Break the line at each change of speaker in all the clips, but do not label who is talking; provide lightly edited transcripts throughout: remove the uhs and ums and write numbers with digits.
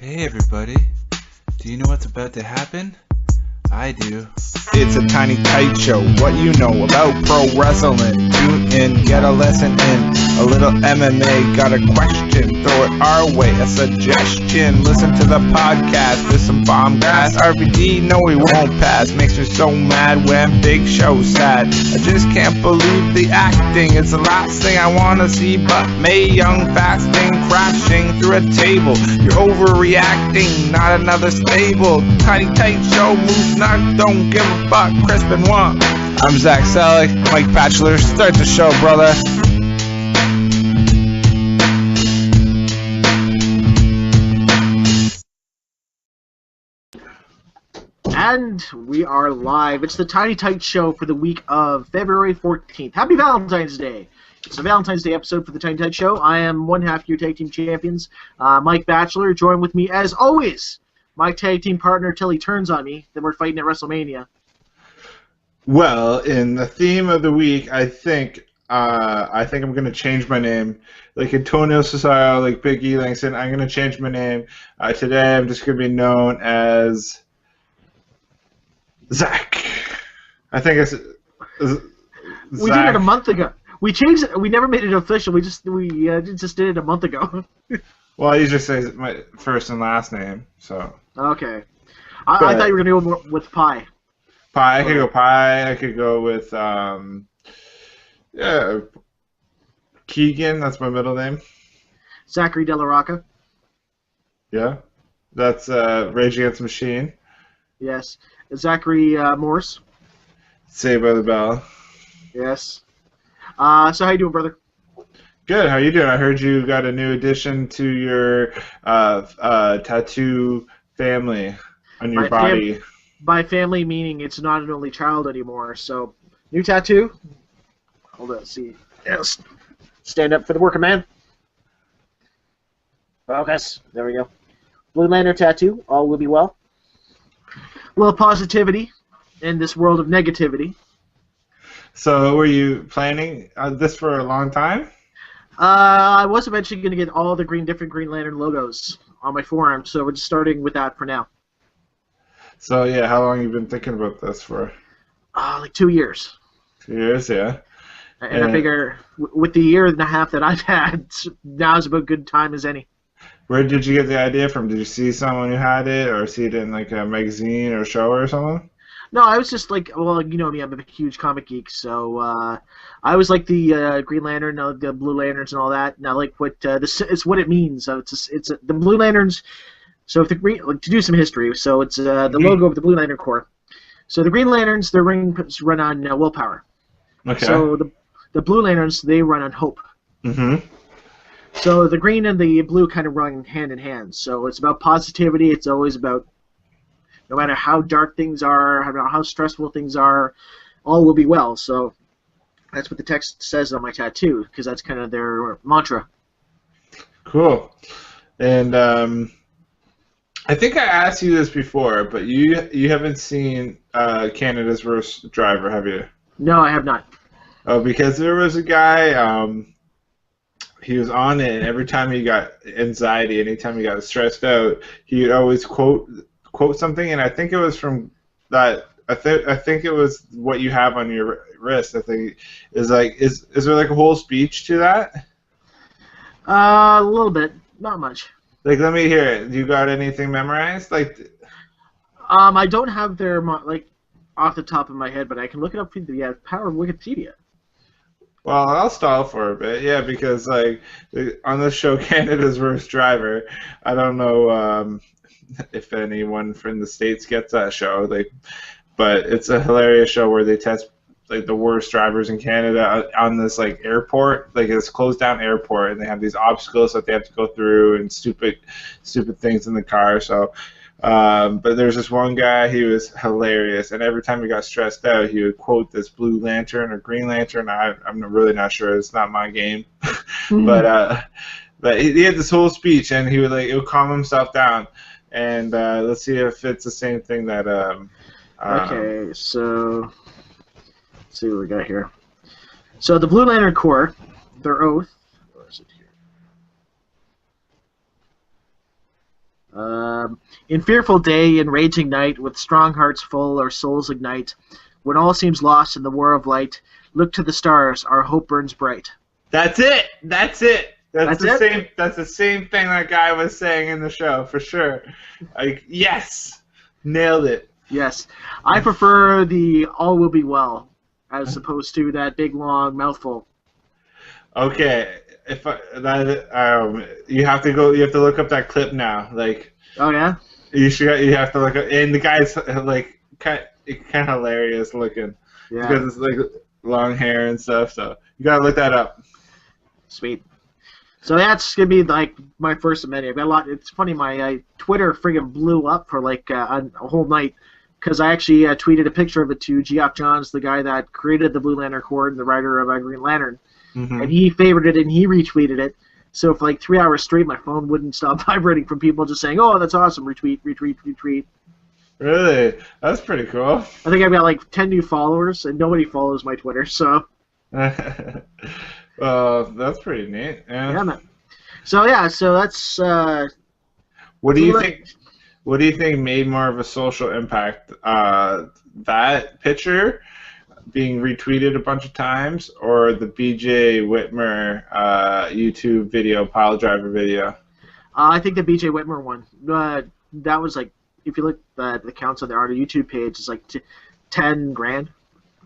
Hey everybody, do you know what's about to happen? I do.
It's a tiny tight show. What you know about pro wrestling? Tune in, get a lesson in a little MMA. Got a question? Throw it our way. A suggestion? Listen to the podcast with some bomb gas. RVD, no, we won't pass. Makes me so mad when Big Show's sad. I just can't believe the acting. It's the last thing I wanna see, but Mae Young fasting, crashing through a table. You're overreacting, not another stable. Tiny tight show, moves not, don't give a fuck. Crispin one. I'm Zach Selleck, Mike Batchelor. Start the show, brother.
And we are live. It's the Tiny Tight Show for the week of February 14th. Happy Valentine's Day! It's a Valentine's Day episode for the Tiny Tight Show. I am one half of your tag team champions, Mike Batchelor. Joined with me, as always, my tag team partner till he turns on me. Then we're fighting at WrestleMania.
Well, in the theme of the week, I think I'm going to change my name. Like Antonio Cesaro, like Big E Langston, I'm going to change my name. Today I'm just going to be known as Zach. I think it's
We did it a month ago. We changed it. We never made it official. We just did it a month ago.
Well, I usually say my first and last name, so.
Okay. I thought you were going to go with Pi.
Pi, I could go Pi. I could go with Keegan. That's my middle name.
Zachary De La Rocca.
Yeah, that's Rage Against the Machine.
Yes. Zachary Morse.
Saved by the Bell.
Yes. So how you doing, brother?
Good. How you doing? I heard you got a new addition to your tattoo family on your body.
By family, meaning it's not an only child anymore. So, new tattoo. Hold on, let's see. Yes. Stand up for the working man. Focus. There we go. Blue Lantern tattoo. All will be well. A little positivity in this world of negativity.
So, were you planning this for a long time?
I was eventually going to get all the different Green Lantern logos on my forearm, so we're just starting with that for now.
So, yeah, how long have you been thinking about this for?
Like 2 years.
2 years, yeah.
And I figure with the year and a half that I've had, now's about good time as any.
Where did you get the idea from? Did you see someone who had it, or see it in like a magazine or show or something?
No, I was just like, well, you know me, I'm a huge comic geek, so I was like the Green Lantern, the Blue Lanterns, and all that. Now, like what it's what it means. So it's the Blue Lanterns. So if to do some history, so it's the logo of the Blue Lantern Corps. So the Green Lanterns, their rings run on willpower.
Okay.
So the Blue Lanterns, they run on hope.
Mm-hmm.
So the green and the blue kind of run hand in hand. So it's about positivity. It's always about no matter how dark things are, how stressful things are, all will be well. So that's what the text says on my tattoo, because that's kind of their mantra.
Cool. And I think I asked you this before, but you haven't seen Canada's Worst Driver, have you?
No, I have not.
Oh, because there was a guy, he was on it, and every time he got anxiety, anytime he got stressed out, he would always quote something, and I think it was from that. I think it was what you have on your wrist. I think is there like a whole speech to that?
A little bit, not much.
Like, let me hear it. You got anything memorized? Like,
I don't have their like off the top of my head, but I can look it up through the power of Wikipedia.
well, I'll stall for a bit, yeah, because like on this show, Canada's Worst Driver, I don't know if anyone from the States gets that show, but it's a hilarious show where they test like the worst drivers in Canada on this like airport, like it's closed down airport, and they have these obstacles that they have to go through and stupid things in the car. So, but there's this one guy, he was hilarious, and every time he got stressed out, he would quote this Blue Lantern or Green Lantern. I'm really not sure. It's not my game, but he had this whole speech, and he would calm himself down. And let's see if it's the same thing that.
Okay, so let's see what we got here. So the Blue Lantern Corps, their oath. Where is it here? In fearful day and raging night, with strong hearts full, our souls ignite. When all seems lost in the war of light, look to the stars, our hope burns bright.
That's it. That's it. That's the
it?
same. That's the same thing that guy was saying in the show for sure. Like, yes, nailed it.
Yes, I prefer the "all will be well" as opposed to that big long mouthful.
Okay, you have to go. You have to look up that clip now. Like,
Oh yeah.
you have to look up, and the guy's like kind of hilarious looking
Yeah.
because it's like long hair and stuff. So you gotta look that up.
Sweet. So that's gonna be like my first of many. I've got a lot. It's funny, my Twitter friggin' blew up for like a whole night because I actually tweeted a picture of it to Geoff Johns, the guy that created the Blue Lantern Corps and the writer of Green Lantern, and he favored it and he retweeted it. So for like 3 hours straight, my phone wouldn't stop vibrating from people just saying, "Oh, that's awesome! Retweet, retweet, retweet."
Really, that's pretty cool.
I think I've got like 10 new followers, and nobody follows my Twitter. So
Well, that's pretty neat.
yeah, man. So yeah, so that's.
What do you think? What do you think made more of a social impact? That picture being retweeted a bunch of times, or the BJ Whitmer YouTube video, pile driver video?
I think the BJ Whitmer one. That was like, if you look at the counts on our YouTube page, it's like 10 grand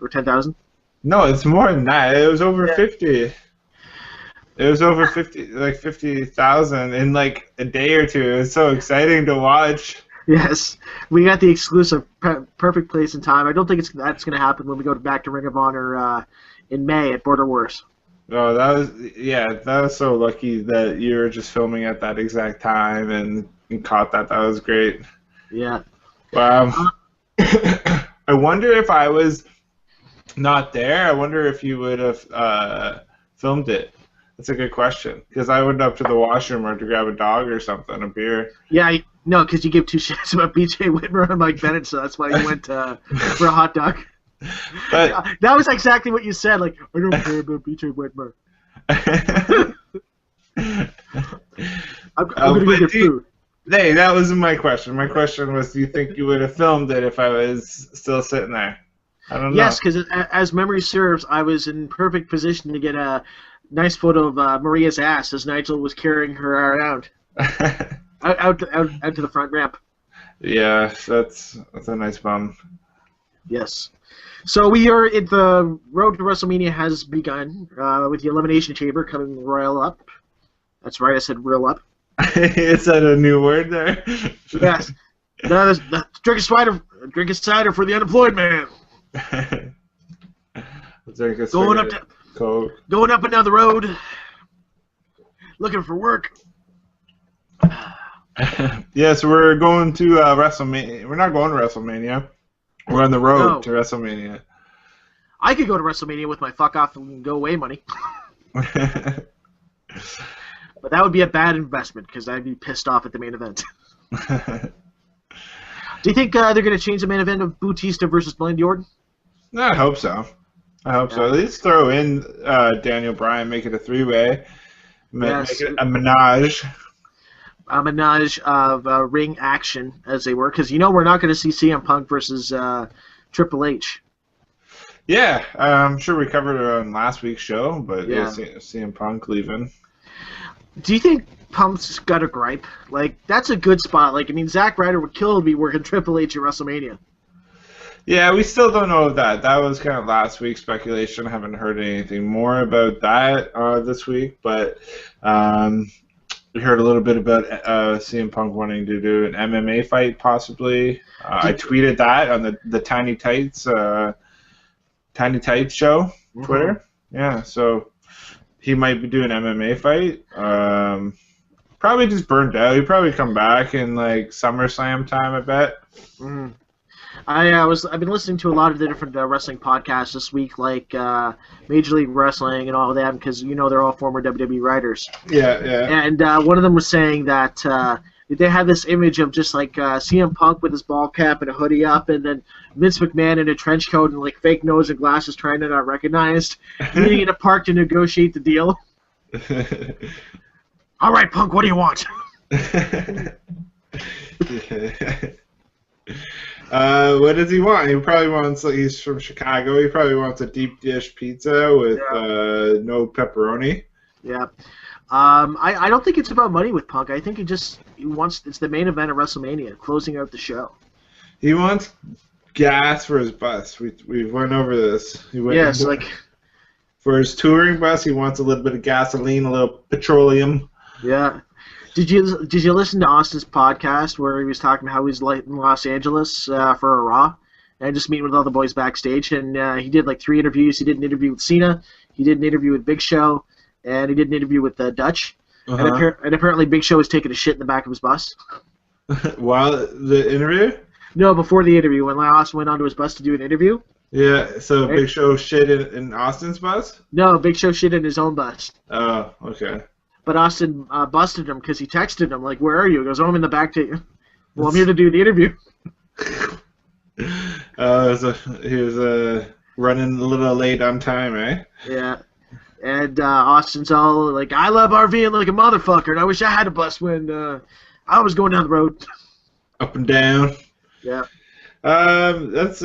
or 10,000.
No, it's more than that. It was over 50. It was over 50, like 50,000 in like a day or two. It was so exciting to watch.
Yes, we got the exclusive perfect place and time. I don't think that's going to happen when we go back to Ring of Honor in May at Border Wars.
Oh, that was so lucky that you were just filming at that exact time and caught that. That was great.
Yeah.
Wow. I wonder if I was not there. I wonder if you would have filmed it. That's a good question. Because I went up to the washroom or to grab a dog or something, a beer.
Yeah, no, because you give two shits about BJ Whitmer and Mike Bennett, so that's why you went for a hot dog.
But
that was exactly what you said. Like, I don't care about BJ Whitmer. I'm going to go get food.
Hey, that wasn't my question. My question was, do you think you would have filmed it if I was still sitting there? I don't know.
Yes, because as memory serves, I was in perfect position to get a nice photo of Maria's ass as Nigel was carrying her around out to the front ramp.
Yeah, that's a nice bum.
Yes. So we are at the road to WrestleMania has begun with the Elimination Chamber coming royal up. That's right, I said real up.
Is that a new word there?
Yes. Drink a cider for the unemployed man. Going up and down the road, looking for work.
Yes, we're going to WrestleMania. We're not going to WrestleMania. We're on the road to WrestleMania.
I could go to WrestleMania with my fuck off and go away money. But that would be a bad investment because I'd be pissed off at the main event. Do you think they're going to change the main event of Bautista versus Randy Orton?
I hope so. So. At least throw in Daniel Bryan, make it a three-way. Make it a menage.
A menage of ring action, as they were, because we're not going to see CM Punk versus Triple H.
Yeah, I'm sure we covered it on last week's show, but
yeah,
CM Punk leaving.
Do you think Punk's got a gripe? Like, that's a good spot. Like, I mean, Zack Ryder would kill to be working Triple H at WrestleMania.
Yeah, we still don't know that. That was kind of last week's speculation. I haven't heard anything more about that this week, but we heard a little bit about CM Punk wanting to do an MMA fight, possibly. I tweeted that on the Tiny Tights show, Twitter. Yeah, so he might be doing an MMA fight. Probably just burned out. He'd probably come back in like SummerSlam time, I bet.
Mm. I've been listening to a lot of the different wrestling podcasts this week, like Major League Wrestling and all of that, because they're all former WWE writers.
Yeah.
And one of them was saying that they had this image of just like CM Punk with his ball cap and a hoodie up, and then Vince McMahon in a trench coat and like fake nose and glasses, trying to not recognized, meeting in a park to negotiate the deal. All right, Punk, what do you want?
What does he want? He probably wants. He's from Chicago. He probably wants a deep dish pizza with no pepperoni.
Yeah. I don't think it's about money with Punk. I think he wants it's the main event of WrestleMania, closing out the show.
He wants gas for his bus. We went over this. For his touring bus, he wants a little bit of gasoline, a little petroleum.
Yeah. Did you listen to Austin's podcast where he was talking how he's in Los Angeles for a Raw and just meeting with all the boys backstage? And he did like 3 interviews. He did an interview with Cena. He did an interview with Big Show. And he did an interview with Dutch.
Uh-huh.
And apparently Big Show was taking a shit in the back of his bus.
While the interview?
No, before the interview, when Austin went onto his bus to do an interview.
Yeah, so Big Show shit in Austin's bus?
No, Big Show shit in his own bus.
Oh, okay.
But Austin busted him because he texted him, like, where are you? He goes, oh, I'm in the back to you. Well, I'm here to do the interview.
So he was running a little late on time, eh?
Yeah. And Austin's all like, I love RVing like a motherfucker, and I wish I had a bus when I was going down the road.
Up and down.
Yeah.
That's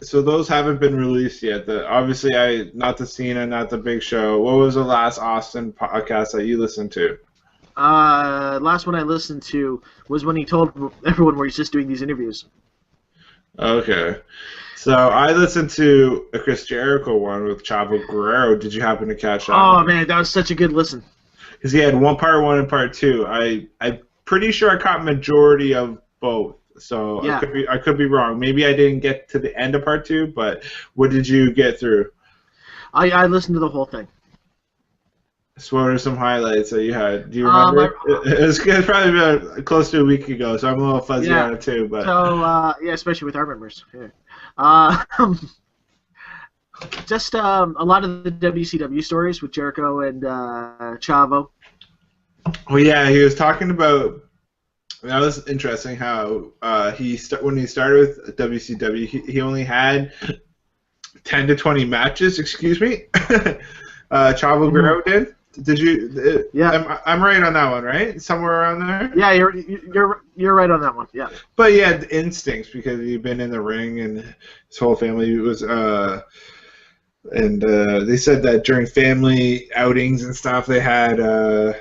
so those haven't been released yet. Obviously, not the Cena, not the Big Show. What was the last Austin podcast that you listened to?
Last one I listened to was when he told everyone where he's just doing these interviews.
Okay. So I listened to a Chris Jericho one with Chavo Guerrero. Did you happen to catch that?
Oh, man, that was such a good listen.
Because he had part 1 and part 2. I'm pretty sure I caught majority of both. So
yeah.
I could be wrong. Maybe I didn't get to the end of part 2, but what did you get through?
I listened to the whole thing.
So what are some highlights that you had? Do you remember? It's probably been close to a week ago, so I'm a little fuzzy on it too. But
so especially with our members. Yeah. Just a lot of the WCW stories with Jericho and Chavo.
Well, yeah, he was talking about. That was interesting how when he started with WCW, he only had 10 to 20 matches. Excuse me, Chavo Guerrero did. Did you?
Yeah,
I'm right on that one, right? Somewhere around there.
Yeah, you're right on that one. Yeah.
But he had instincts because he'd been in the ring and his whole family was. And they said that during family outings and stuff, they had or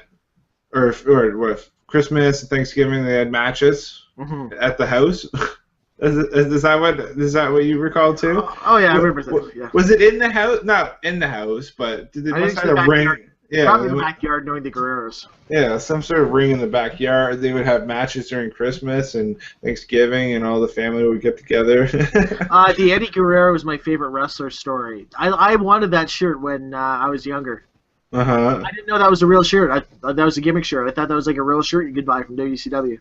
what Christmas and Thanksgiving they had matches at the house. Is that what you recall too?
Oh yeah, I remember that. Yeah.
Was it in the house? Not in the house, but did they must have a ring? Yeah,
probably in the backyard, knowing the Guerreros.
Yeah, some sort of ring in the backyard. They would have matches during Christmas and Thanksgiving, and all the family would get together.
The Eddie Guerrero was my favorite wrestler story. I wanted that shirt when I was younger. I didn't know that was a real shirt. I thought that was a gimmick shirt. I thought that was like a real shirt you could buy from WCW.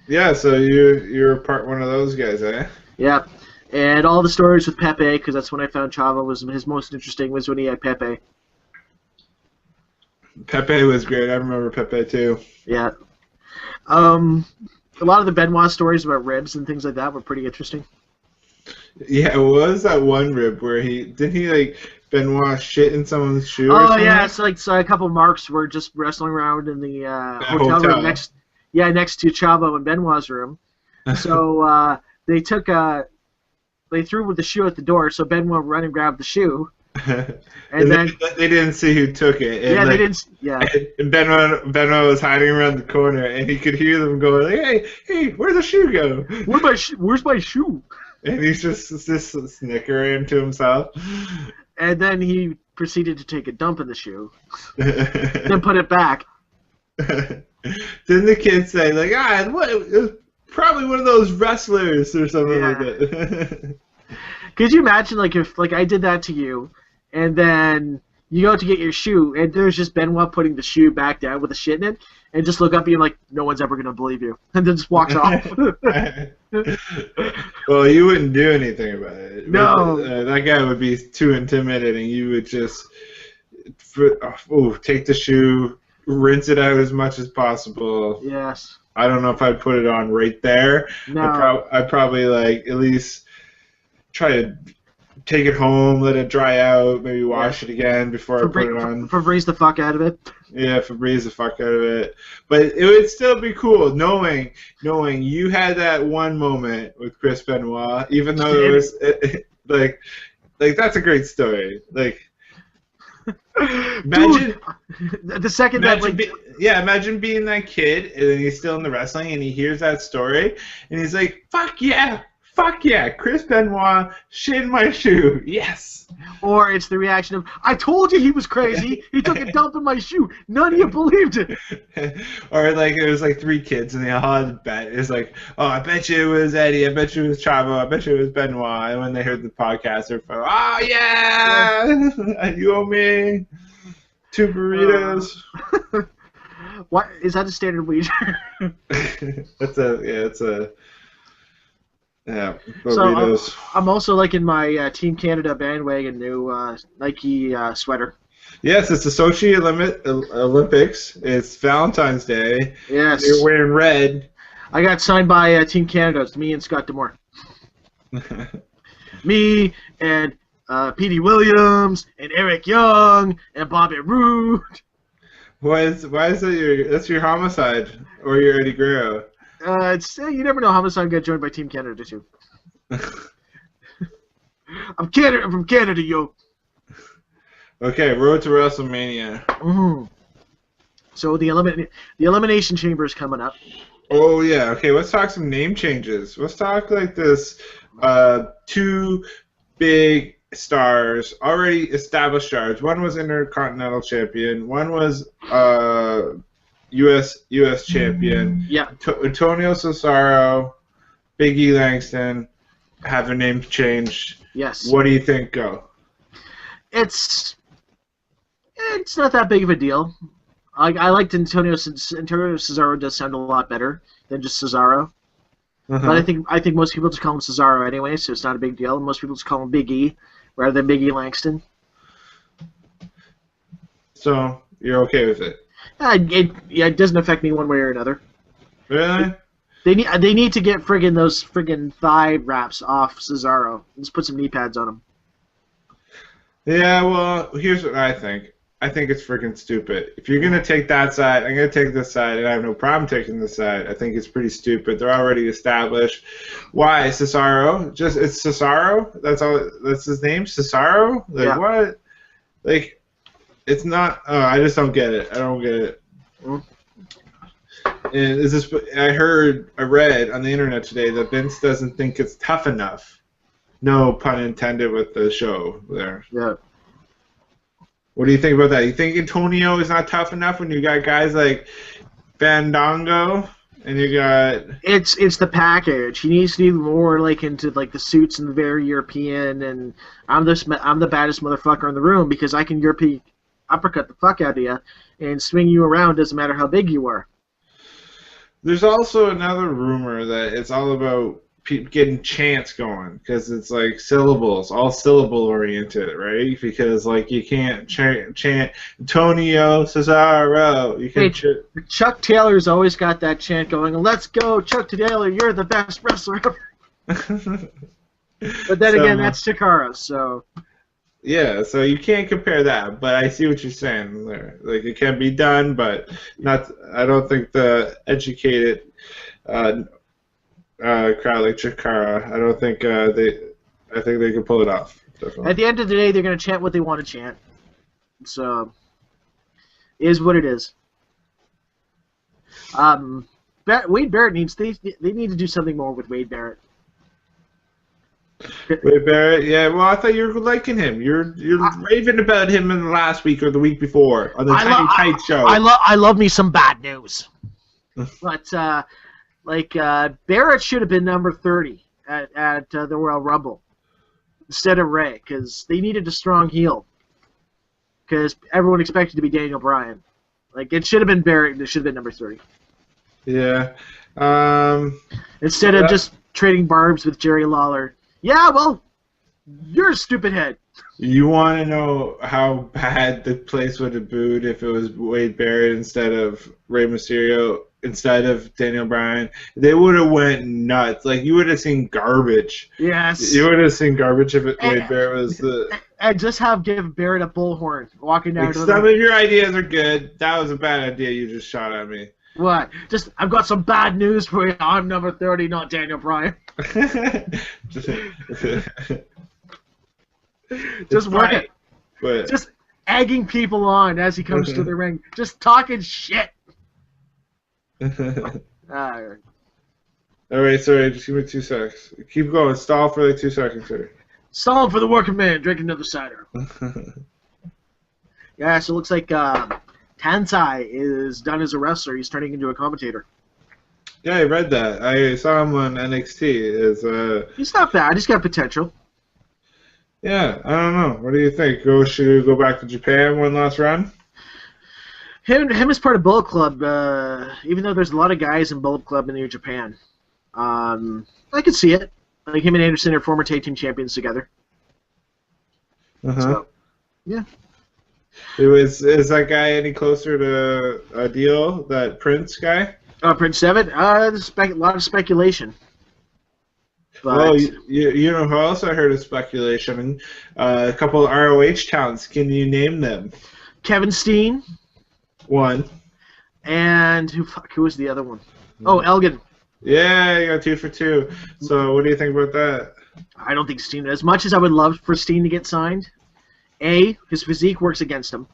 Yeah, so you're one of those guys, eh?
Yeah. And all the stories with Pepe, because that's when I found Chavo was his most interesting, was when he had Pepe.
Pepe was great. I remember Pepe too.
Yeah. A lot of the Benoit stories about ribs and things like that were pretty interesting.
Yeah, what was that one rib where Benoit shit in someone's shoe?
Oh yeah, it's like a couple marks were just wrestling around in the hotel room next to Chavo and Benoit's room. So they threw the shoe at the door, so Benoit ran and grabbed the shoe. And then
they didn't see who took it. And
they didn't. Yeah.
And Benoit was hiding around the corner, and he could hear them going, "Hey, where'd the shoe go?
Where's my shoe?"
And he's just snickering to himself.
And then he proceeded to take a dump in the shoe, then put it back.
Then the kids say, what? It was probably one of those wrestlers or something like that.
Could you imagine, if I did that to you, and then you go to get your shoe, and there's just Benoit putting the shoe back down with the shit in it, and just look up at you like, no one's ever going to believe you, and then just walks off.
Well, you wouldn't do anything about it.
No.
That guy would be too intimidating. You would just take the shoe, rinse it out as much as possible.
Yes.
I don't know if I'd put it on right there.
No.
I'd probably at least try to take it home, let it dry out, maybe wash it again before I put it on.
Febreze the fuck out of it.
Yeah, Febreze the fuck out of it. But it would still be cool knowing you had that one moment with Chris Benoit, even though it was like that's a great story. Like, imagine
the second
imagine being that kid and then he's still in the wrestling and he hears that story and he's like, fuck yeah, Chris Benoit shit in my shoe, yes.
Or it's the reaction of, I told you he was crazy. He took a dump in my shoe. None of you believed it.
Or like it was like 3 kids and they all had a bet. It's like, oh, I bet you it was Eddie. I bet you it was Chavo. I bet you it was Benoit. And when they heard the podcast, they're like, oh yeah, you owe me 2 burritos.
What is that a standard wager?
Yeah,
so I'm also liking my Team Canada bandwagon new Nike sweater.
Yes, it's the Sochi Olympics. It's Valentine's Day.
Yes.
You're wearing red.
I got signed by Team Canada. It's me and Scott Demore. Me and Petey Williams and Eric Young and Bobby Roode.
Why is that that's your homicide or your Eddie Guerrero?
It's you never know how much I'm gonna get joined by Team Canada too. I'm from Canada, yo.
Okay, road to WrestleMania.
Mm-hmm. So the Elimination Chamber is coming up.
Oh yeah. Okay, let's talk some name changes. Let's talk like this. 2 big stars, already established stars. One was Intercontinental Champion. One was U.S. champion.
Yeah.
Antonio Cesaro, Big E Langston have their names changed.
Yes.
What do you think? Go.
It's not that big of a deal. I liked Antonio Cesaro does sound a lot better than just Cesaro.
Uh-huh.
But I think most people just call him Cesaro anyway, so it's not a big deal. Most people just call him Big E rather than Big E Langston.
So you're okay with it?
It doesn't affect me one way or another.
Really?
They need to get those thigh wraps off Cesaro. Let's put some knee pads on him.
Yeah, well, here's what I think. I think it's freaking stupid. If you're gonna take that side, I'm gonna take this side, and I have no problem taking this side. I think it's pretty stupid. They're already established. Why Cesaro? It's Cesaro. That's all. That's his name, Cesaro. Like yeah. What? Like, it's not. I just don't get it. I don't get it. And I read on the internet today that Vince doesn't think it's tough enough. No pun intended with the show there.
Yeah.
What do you think about that? You think Antonio is not tough enough when you got guys like Fandango and you got?
It's the package. He needs to be more like into like the suits and the very European. And I'm the baddest motherfucker in the room because I can European uppercut the fuck out of you and swing you around. Doesn't matter how big you are.
There's also another rumor that it's all about getting chants going because it's like syllables, all syllable oriented, right? Because like you can't chant Antonio Cesaro. You can
Chuck Taylor's always got that chant going. Let's go, Chuck Taylor! You're the best wrestler ever. But then again, that's Takara, so.
Yeah, so you can't compare that, but I see what you're saying there. Like it can be done, but not. I don't think the educated crowd like Chikara. I don't think I think they can pull it off. Definitely.
At the end of the day, they're going to chant what they want to chant. So, it is what it is. Wade Barrett they need to do something more with Wade Barrett.
Wade Barrett, yeah. Well, I thought you were liking him. You're raving about him in the last week or the week before on the Tiny Tight show.
I love me some bad news. But Barrett should have been number 30 at the Royal Rumble instead of Ray because they needed a strong heel. Because everyone expected to be Daniel Bryan. Like it should have been Barrett. It should have been number 30.
Yeah.
Instead of just trading barbs with Jerry Lawler. Yeah, well, you're a stupid head.
You want to know how bad the place would have booed if it was Wade Barrett instead of Rey Mysterio? instead of Daniel Bryan, they would have went nuts. Like, you would have seen garbage.
Yes.
You would have seen garbage if Wade Barrett was the...
And just give Barrett a bullhorn walking down
Like,
to the
some
ring.
of your ideas are good. That was a bad idea you just shot at me.
What? Just, I've got some bad news for you. I'm number 30, not Daniel Bryan. Just work it.
But
Just egging people on as he comes to the ring. Just talking shit.
Alright, sorry, just give me 2 seconds. Keep going. Stall for like 2 seconds here.
Stall for the working man. Drink another cider. Yeah, so it looks like Tansai is done as a wrestler. He's turning into a commentator.
Yeah, I read that. I saw him on NXT.
He's not bad. He's got potential.
Yeah, I don't know. What do you think? Should we go back to Japan one last run?
Him as part of Bullet Club, even though there's a lot of guys in Bullet Club in New Japan, I could see it. Like, him and Anderson are former tag team champions together. So, yeah.
Is that guy any closer to a deal, that Prince guy?
Prince Devitt? There's a lot of speculation. But,
Well, you know who else I heard of speculation? A couple of ROH towns. Can you name them?
Kevin Steen.
One.
And who was the other one? Oh, Elgin.
Yeah, you got 2 for 2. So what do you think about that?
I don't think Steen, as much as I would love for Steen to get signed, his physique works against him,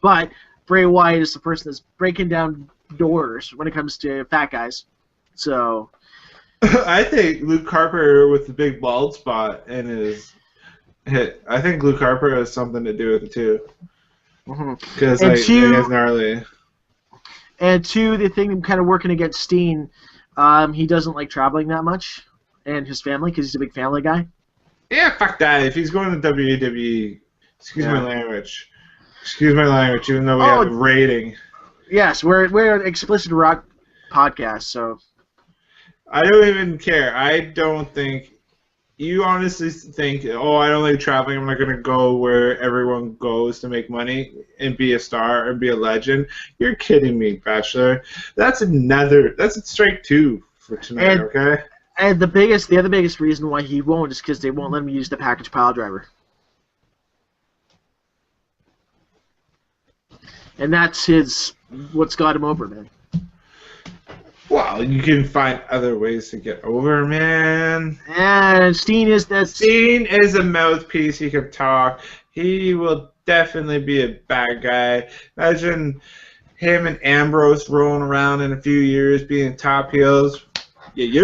but Bray Wyatt is the person that's breaking down doors when it comes to fat guys. So
I think Luke Harper with the big bald spot and his hit. I think Luke Harper has something to do with it too. Because he is gnarly.
And two, the thing kind of working against Steen, he doesn't like traveling that much, and his family, because he's a big family guy.
Yeah, fuck that. If he's going to WWE, excuse my language. Excuse my language, even though we have a rating.
Yes, we're an explicit rock podcast, so.
I don't even care. I don't think. You honestly think, oh, I don't like traveling, I'm not going to go where everyone goes to make money and be a star and be a legend? You're kidding me, Bachelor. That's a strike 2 for tonight, okay?
And the other biggest reason why he won't is because they won't let him use the package pile driver. And that's what's got him over, man.
Well, you can find other ways to get over, man.
And Steen is
a mouthpiece. He can talk. He will definitely be a bad guy. Imagine him and Ambrose rolling around in a few years being top heels. Yeah.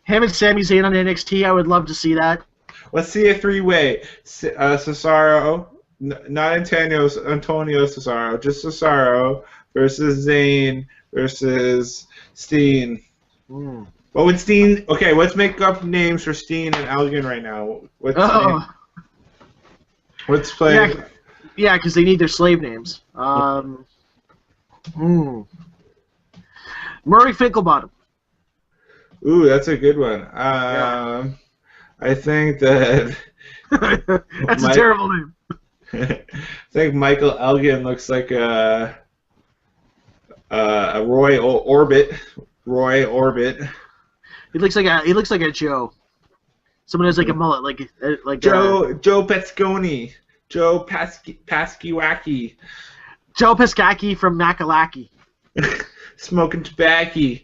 Him and Sami Zayn on NXT, I would love to see that.
Let's see a 3-way. Cesaro, not Antonio Cesaro, just Cesaro versus Zayn versus Steen. What would Steen... Okay, let's make up names for Steen and Elgin right now. Let's play...
Yeah, because they need their slave names. Murray Finkelbottom.
Ooh, that's a good one. I think that...
That's a terrible name.
I think Michael Elgin looks like a Roy Orbit. He looks like
a Joe. Someone who's like a mullet, like
Joe Pesconi. Joe Paskiwaki.
Joe Pescaki from Makalaki.
Smoking tobacco.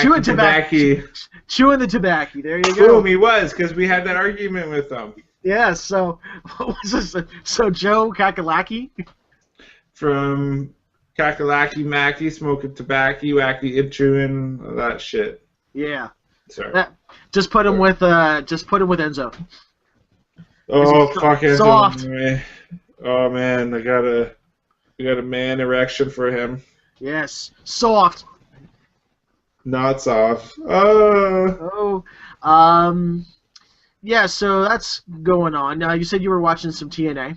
Chewing tobacco. Chewing the tobacco. There you go.
Boom, he was, because we had that argument with him.
Yeah, so what was this? So Joe Kakalaki?
From Kakalaki Mackie, smoking tobacco, wacky, and chewing, all that shit.
Yeah.
Sorry.
Just put him with Enzo.
Oh, fuck Enzo.
Soft.
Oh man, I got a man erection for him.
Yes. Soft.
Not soft. Oh.
Yeah, so that's going on. Now, you said you were watching some TNA.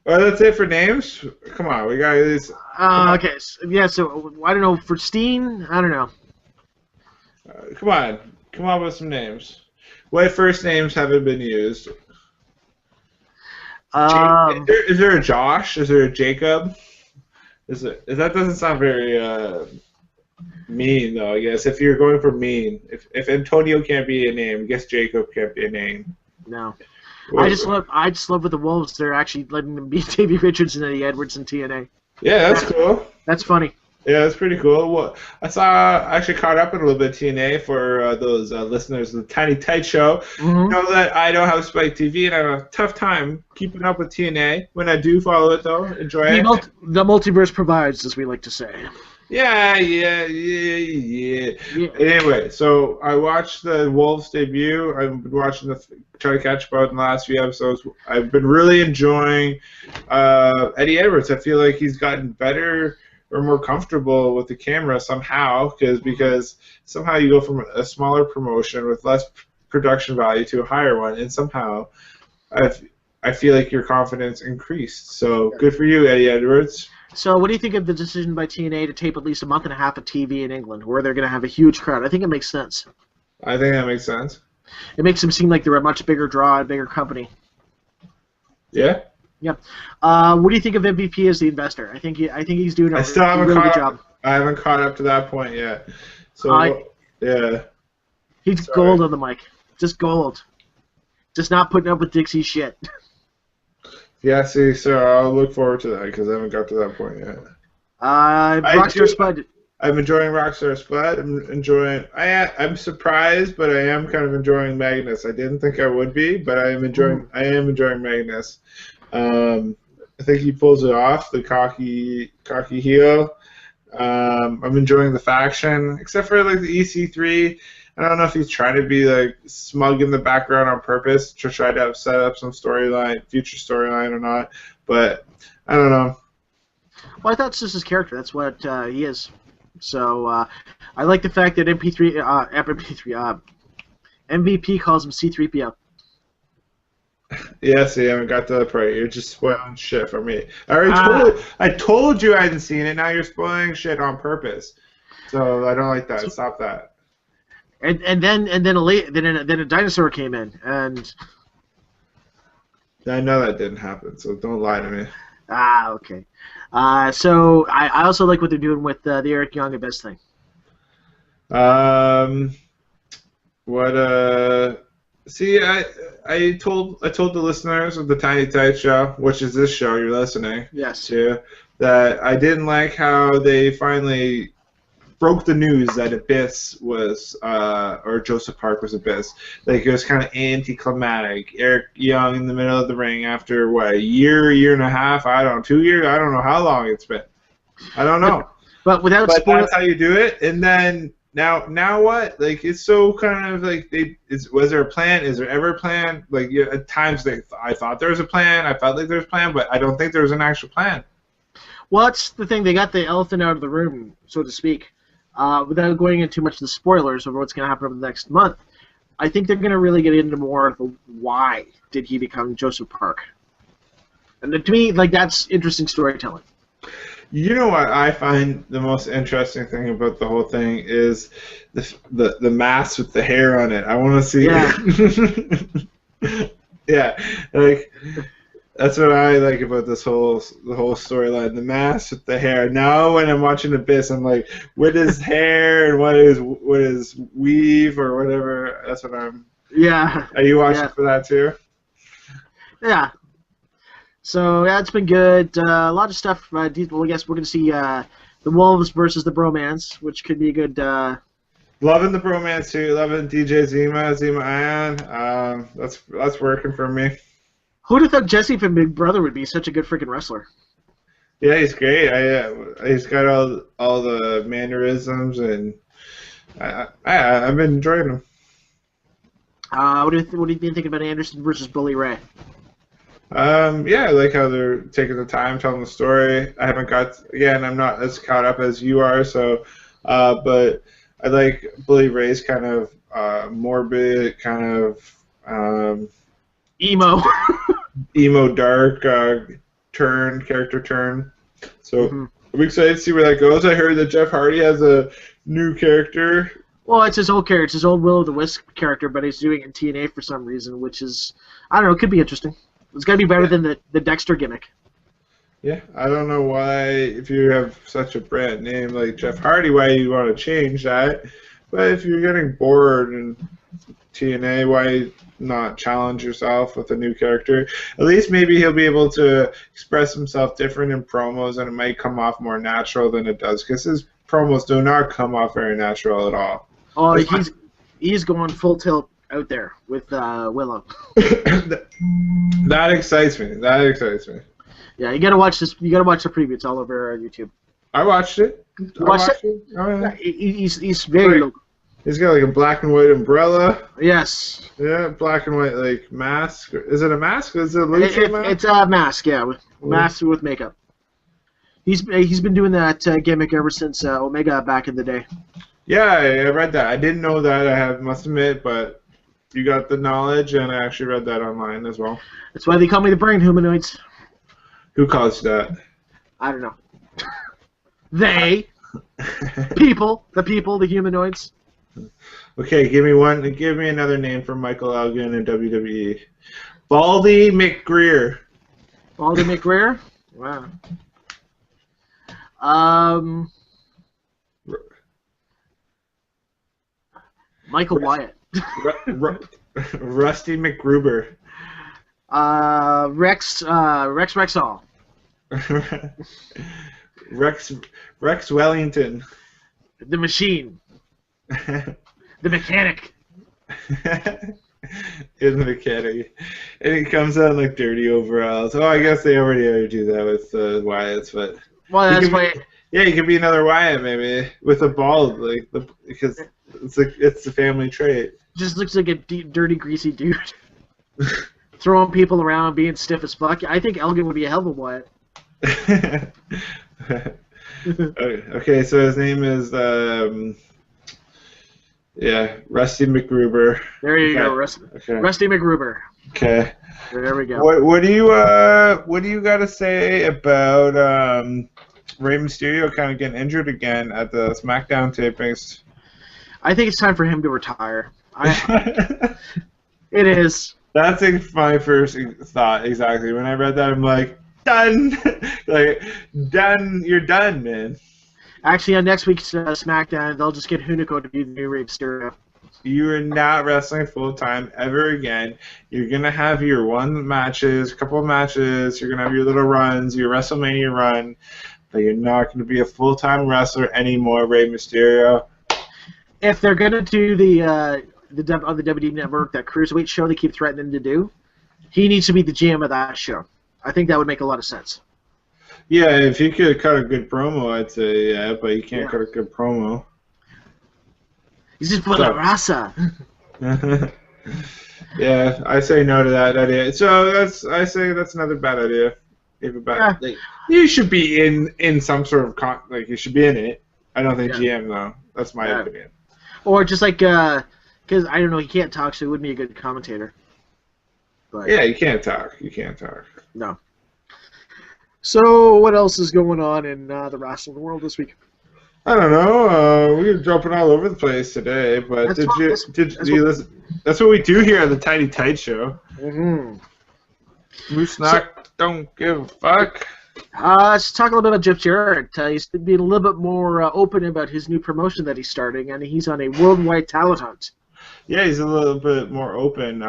Oh, that's it for names? Come on, we got this.
Okay. Yeah, so, I don't know. For Steen, I don't know.
Come on. Come on with some names. What first names haven't been used? Is there a Josh? Is there a Jacob? That doesn't sound very Mean, though, I guess. If you're going for mean. If Antonio can't be a name, I guess Jacob can't be a name.
No. I just love with the Wolves. They're actually letting them beat Davey Richards and Eddie Edwards in TNA.
Yeah, that's cool.
That's funny.
Yeah, that's pretty cool. Well, I actually caught up in a little bit of TNA for those listeners of the Tiny Tight Show.
Mm-hmm.
Know that I don't have Spike TV, and I have a tough time keeping up with TNA. When I do follow it, though, enjoy it.
The multiverse provides, as we like to say.
Yeah. Anyway, so I watched the Wolves debut. I've been watching trying to catch up on the last few episodes. I've been really enjoying Eddie Edwards. I feel like he's gotten better or more comfortable with the camera somehow, because somehow you go from a smaller promotion with less production value to a higher one, and somehow I feel like your confidence increased. So good for you, Eddie Edwards.
So what do you think of the decision by TNA to tape at least a month and a half of TV in England, where they're going to have a huge crowd? I think it makes sense.
I think that makes sense.
It makes them seem like they're a much bigger draw, a bigger company.
Yeah.
Yep. What do you think of MVP as the investor? I think he's doing a really good job.
I haven't caught up to that point yet. So yeah.
He's gold on the mic. Just gold. Just not putting up with Dixie shit.
Yeah, see, so I'll look forward to that because I haven't got to that point yet.
Rockstar Spud.
I'm enjoying Rockstar Spud. I'm surprised, but I am kind of enjoying Magnus. I didn't think I would be, but I am enjoying Magnus. I think he pulls it off, the cocky heel. I'm enjoying the faction, except for like the EC3. I don't know if he's trying to be like smug in the background on purpose to try to set up some future storyline or not. But I don't know.
Well, I thought it's just his character. That's what he is. So I like the fact that MVP calls him C3PO.
Yeah, see, I haven't got to that part. You're just spoiling shit for me. I told you I hadn't seen it. Now you're spoiling shit on purpose. So I don't like that. Stop that.
And then a dinosaur came in, and
I know that didn't happen. So don't lie to me.
Okay. So I also like what they're doing with the Eric Young Abyss thing.
See, I told the listeners of the Tiny Tight Show, which is this show you're listening to, that I didn't like how they finally broke the news that Abyss was, or Joseph Park was Abyss. Like, it was kind of anticlimactic. Eric Young in the middle of the ring after, what, a year and a half? I don't know, 2 years? I don't know how long it's been. I don't know.
But
that's how you do it. And then now what? Like, it's so kind of like, was there a plan? Is there ever a plan? Like, at times I thought there was a plan. I felt like there was a plan, but I don't think there was an actual plan.
Well, that's the thing. They got the elephant out of the room, so to speak. Without going into too much of the spoilers of what's going to happen over the next month, I think they're going to really get into more of the why did he become Joseph Park. And to me, like, that's interesting storytelling.
You know what I find the most interesting thing about the whole thing is the mask with the hair on it. I want to see.
Yeah.
Yeah, like that's what I like about the whole storyline. The mask with the hair. Now when I'm watching Abyss, I'm like, what is hair and what is weave or whatever. That's what I'm.
Yeah.
Are you watching for that too?
Yeah. So yeah, it's been good. A lot of stuff. Well, I guess we're going to see the Wolves versus the Bromance, which could be a good.
Loving the Bromance too. Loving DJ Zima Ion. That's working for me.
Who'd have thought Jesse from Big Brother would be such a good freaking wrestler?
Yeah, he's great. He's got all the mannerisms, and I've been enjoying him.
What do you been thinking about Anderson versus Bully Ray?
Yeah, I like how they're taking the time telling the story. I'm not as caught up as you are, so but I like Bully Ray's kind of morbid, kind of
emo
dark character turn. So I'm excited to see where that goes. I heard that Jeff Hardy has a new character.
Well, it's his old character. It's his old Will-o'-the-Wisp character, but he's doing it in TNA for some reason, which is, I don't know, it could be interesting. It's got to be better than the Dexter gimmick.
Yeah, I don't know why, if you have such a brand name like Jeff Hardy, why you want to change that. But if you're getting bored in TNA, why not challenge yourself with a new character? At least maybe he'll be able to express himself different in promos, and it might come off more natural than it does, because his promos do not come off very natural at all.
Oh, he's going full tilt out there with Willow.
That excites me. That excites me.
Yeah, you gotta watch this. You gotta watch the preview. It's all over YouTube.
I watched it.
You watched it?
Oh, yeah.
He's very local.
He's got like a black and white umbrella.
Yes.
Yeah, black and white like mask. Is it a mask? Is it a lucha mask?
It's a mask, yeah, with mask with makeup. He's been doing that gimmick ever since Omega back in the day.
Yeah, I read that. I didn't know that. I must admit, but you got the knowledge, and I actually read that online as well.
That's why they call me the brain humanoids.
Who calls you that?
I don't know. They, the humanoids.
Okay, give me another name for Michael Elgin in WWE. Baldy McGreer.
Baldy McGreer? Wow. Michael Wyatt.
Rusty McGruber.
Rex Rexall.
Rex Wellington.
The Machine. The Mechanic.
In the mechanic. And he comes out in like dirty overalls. Oh, I guess they already do that with Wyatts, but
well, that's why.
Yeah, he could be another Wyatt maybe with a bald, because it's the family trait.
Just looks like a dirty, greasy dude. Throwing people around, being stiff as fuck. I think Elgin would be a hell of a Wyatt.
Okay, so his name is Rusty McGruber.
There you go, Rusty McGruber.
Okay.
There we go.
What do you got to say about Rey Mysterio kind of getting injured again at the Smackdown tapings?
I think it's time for him to retire. It is.
That's my first thought, exactly. When I read that, I'm like, done! Done. You're done, man.
Actually, on next week's SmackDown, they'll just get Hunico to be the new Rey Mysterio.
You are not wrestling full-time ever again. You're going to have your couple of matches, you're going to have your little runs, your WrestleMania run, but you're not going to be a full-time wrestler anymore, Rey Mysterio.
If they're going to do on the WWE Network, that Cruiserweight show they keep threatening to do, he needs to be the GM of that show. I think that would make a lot of sense.
Yeah, if he could cut a good promo, I'd say yeah, but he can't cut a good promo.
He's just for the raza.
Yeah, I say no to that idea. So I say that's another bad idea. You should be in some sort of you should be in it. I don't think GM though. That's my opinion.
Or just because I don't know, he can't talk, so he wouldn't be a good commentator. But
yeah, you can't talk.
No. So what else is going on in the wrestling world this week?
I don't know. We're jumping all over the place today, but did you listen? That's what we do here on the Tiny Tight Show. Moose Knock don't give a fuck.
Let's talk a little bit about Jeff Jarrett. He's being a little bit more open about his new promotion that he's starting, and he's on a worldwide talent hunt.
Yeah, he's a little bit more open.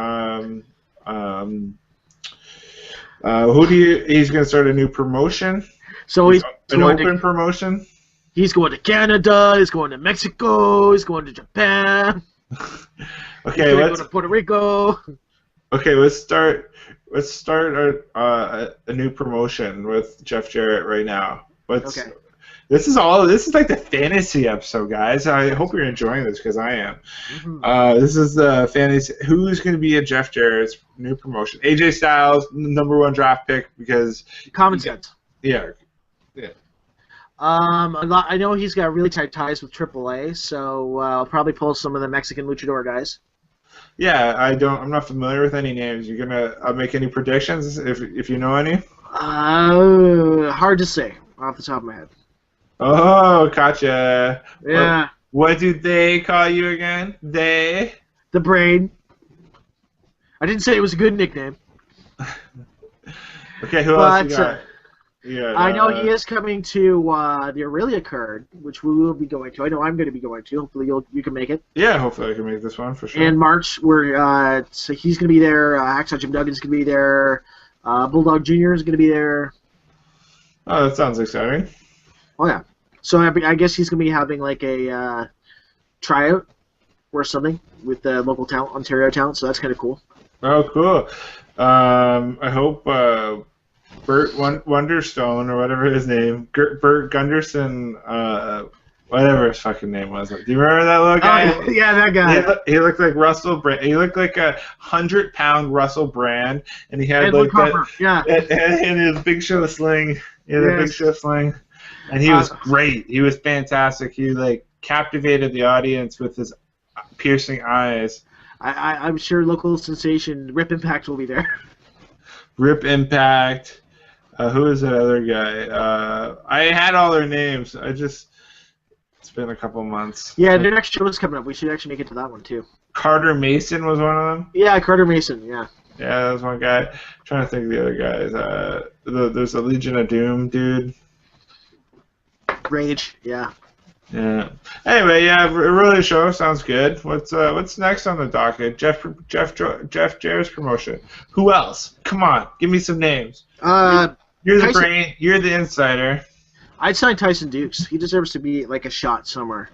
He's going to start a new promotion?
So he's
an open promotion?
He's going to Canada, he's going to Mexico, he's going to Japan.
Okay,
he's going to go to Puerto Rico.
Okay, let's start a new promotion with Jeff Jarrett right now. This is like the fantasy episode, guys. I hope you're enjoying this because I am. This is the fantasy. Who's going to be a Jeff Jarrett's new promotion? AJ Styles, #1 draft pick because
common sense.
Yeah.
I know he's got really tight ties with AAA, so I'll probably pull some of the Mexican luchador guys.
Yeah, I'm not familiar with any names. You gonna make any predictions if you know any?
Hard to say off the top of my head.
Oh, gotcha.
Yeah.
What do they call you again? They?
The Brain. I didn't say it was a good nickname.
Okay, who else you got? Yeah.
I know he is coming to the Aurelia card, which we will be going to. I know I'm going to be going to. Hopefully you can make it.
Yeah, hopefully I can make this one for sure.
In March, so he's going to be there. Hacksaw Jim Duggan's going to be there. Bulldog Jr. is going to be there.
Oh, that sounds exciting.
Oh, yeah. So I guess he's going to be having like a tryout or something with the local talent, Ontario talent, so that's kind of cool.
Oh, cool. I hope Bert Wonderstone, or whatever his name, Bert Gunderson, whatever his fucking name was. Do you remember that little guy?
Oh, yeah, that guy.
He looked like Russell Brand. He looked like a 100-pound Russell Brand, and he had
And
like
Harper, yeah.
and his big show sling. Yeah, the big show sling. And he was great. He was fantastic. He like captivated the audience with his piercing eyes.
I'm sure local sensation Rip Impact will be there.
Rip Impact. Who is that other guy? I had all their names. It's been a couple months.
Yeah, their next show is coming up. We should actually make it to that one too.
Carter Mason was one of them.
Yeah, Carter Mason. Yeah.
Yeah, that was one guy. I'm trying to think of the other guys. There's a Legion of Doom dude.
Rage. Yeah.
Yeah. Anyway, yeah, really show sounds good. What's next on the docket? Jeff Jarrett's promotion. Who else? Come on, give me some names. You're the brain. You're the insider.
I'd sign Tyson Dukes. He deserves to be like a shot somewhere.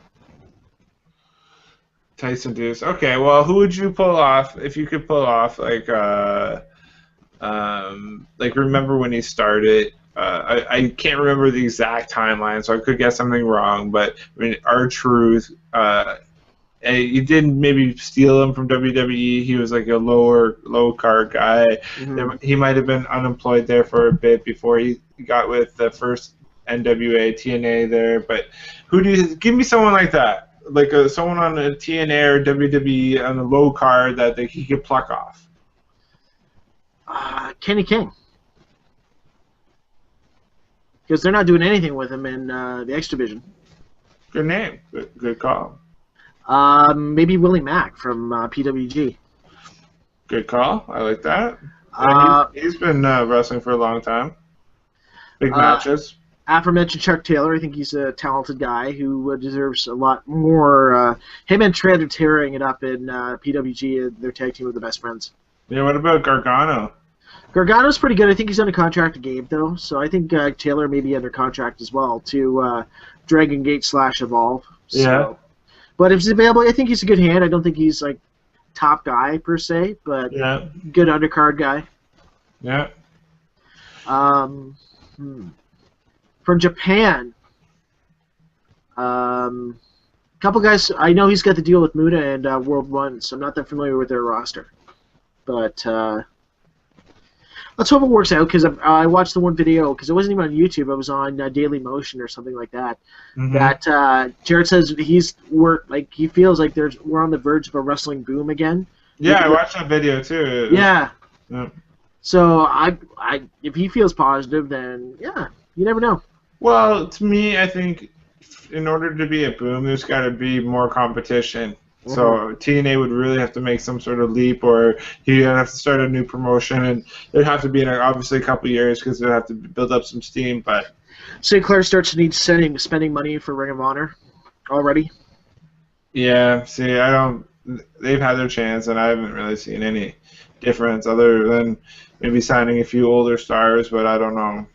Tyson Dukes. Okay, well, who would you pull off if you could pull off like remember when he started? I can't remember the exact timeline, so I could get something wrong. But I mean, R-Truth, you didn't maybe steal him from WWE. He was like a low card guy. Mm-hmm. He might have been unemployed there for a bit before he got with the first NWA TNA there. But give me someone like that, like someone on a TNA or WWE on a low card that he could pluck off.
Kenny King. Because they're not doing anything with him in the X Division.
Good name. Good call.
Maybe Willie Mack from PWG.
Good call. I like that. Yeah, he's been wrestling for a long time. Big matches.
Aforementioned Chuck Taylor. I think he's a talented guy who deserves a lot more. Him and Trent are tearing it up in PWG. Their tag team of the best friends.
Yeah, what about Gargano?
Gargano's pretty good. I think he's under contract to Gabe, though, so I think Taylor may be under contract as well to Dragon Gate / Evolve. So.
Yeah.
But if he's available, I think he's a good hand. I don't think he's, like, top guy, per se, but good undercard guy.
Yeah.
From Japan, couple guys, I know he's got the deal with Muda and World One, so I'm not that familiar with their roster. But let's hope it works out, because I watched the one video, because it wasn't even on YouTube, it was on Daily Motion or something like that, that Jarrett says he feels like we're on the verge of a wrestling boom again.
Yeah, I watched that video too.
Yeah. So if he feels positive, then yeah, you never know.
Well, to me, I think in order to be a boom, there's got to be more competition. Mm-hmm. So TNA would really have to make some sort of leap, or he'd have to start a new promotion, and it'd have to be in obviously a couple of years because they'd have to build up some steam. But
St. Clair starts to need spending money for Ring of Honor already.
Yeah, see, they've had their chance, and I haven't really seen any difference other than maybe signing a few older stars, but I don't know.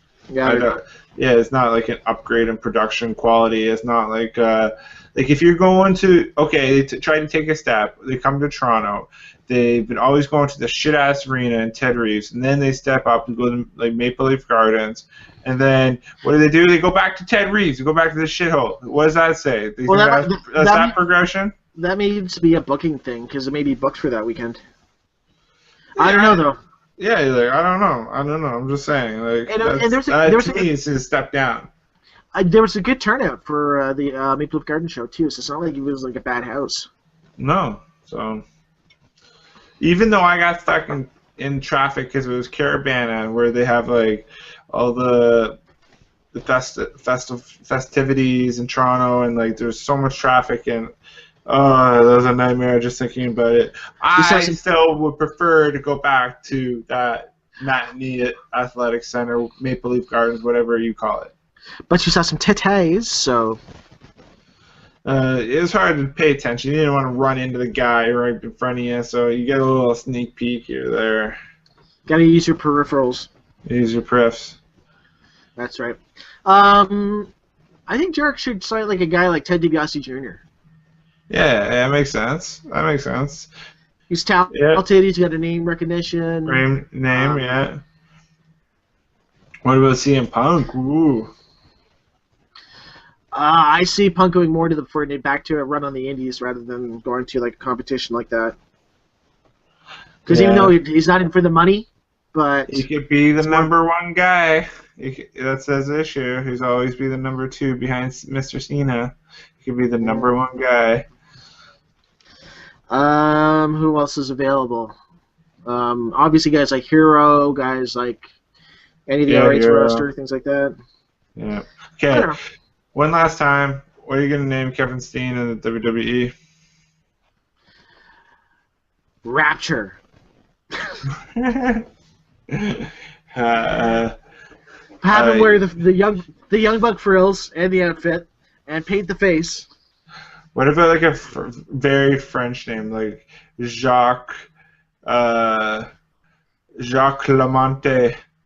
Yeah,
it's not like an upgrade in production quality. It's not like if you're going to try to take a step, they come to Toronto. They've been always going to the shit ass arena in Ted Reeves, and then they step up and go to like Maple Leaf Gardens, and then what do? They go back to Ted Reeves. They go back to the shithole. What does that say? That's that progression.
That needs to be a booking thing because it may be booked for that weekend. Yeah, I don't know though.
Yeah, like, I don't know. I'm just saying, like, to me, it's a step down.
There was a good turnout for the Maple Leaf Garden show too, so it's not like it was like a bad house.
No, so even though I got stuck in traffic because it was Carabana, where they have like all the festivities in Toronto, and like there's so much traffic, and that was a nightmare just thinking about it. I still would prefer to go back to that matinee athletic center, Maple Leaf Gardens, whatever you call it.
But you saw some titties, so
It was hard to pay attention. You didn't want to run into the guy right in front of you, so you get a little sneak peek here there.
gotta use your peripherals.
Use your prefs.
That's right. I think Jarek should cite like a guy like Ted DiBiase Jr.
Yeah, that makes sense. That makes sense.
He's talented.
Yeah.
He's got a name recognition.
Name, yeah. What about CM Punk? Ooh.
I see Punk going more to back to a run on the Indies rather than going to like a competition like that. Because even though he's not in for the money, but
he could be the number one guy. That's his issue. He's always be the number 2 behind Mr. Cena. He could be the number 1 guy.
Who else is available? Obviously guys like Hero, guys like any of the RH roster, things like that.
Yeah. Okay. One last time. What are you gonna name Kevin Steen in the WWE?
Rapture. Have him wear the young buck frills and the outfit and paint the face.
What about like a very French name like Jacques Lamonte?